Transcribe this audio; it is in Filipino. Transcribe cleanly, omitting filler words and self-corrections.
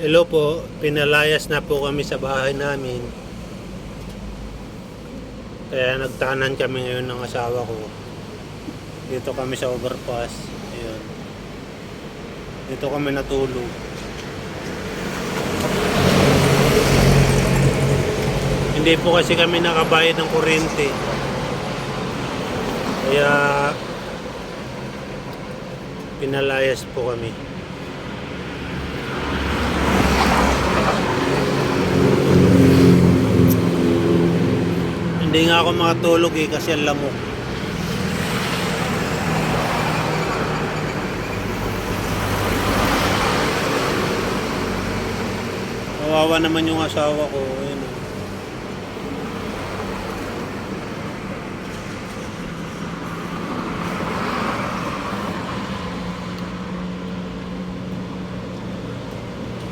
Hello po, pinalayas na po kami sa bahay namin. Kaya nagtanan kami ngayon ng asawa ko. Dito kami sa overpass. Ayun. Dito kami natulog. Hindi po kasi kami nakabayad ng kuryente. Kaya pinalayas po kami. Hindi nga ako makatulog kasi ang lamok. Kawawa naman yung asawa ko. Ayun.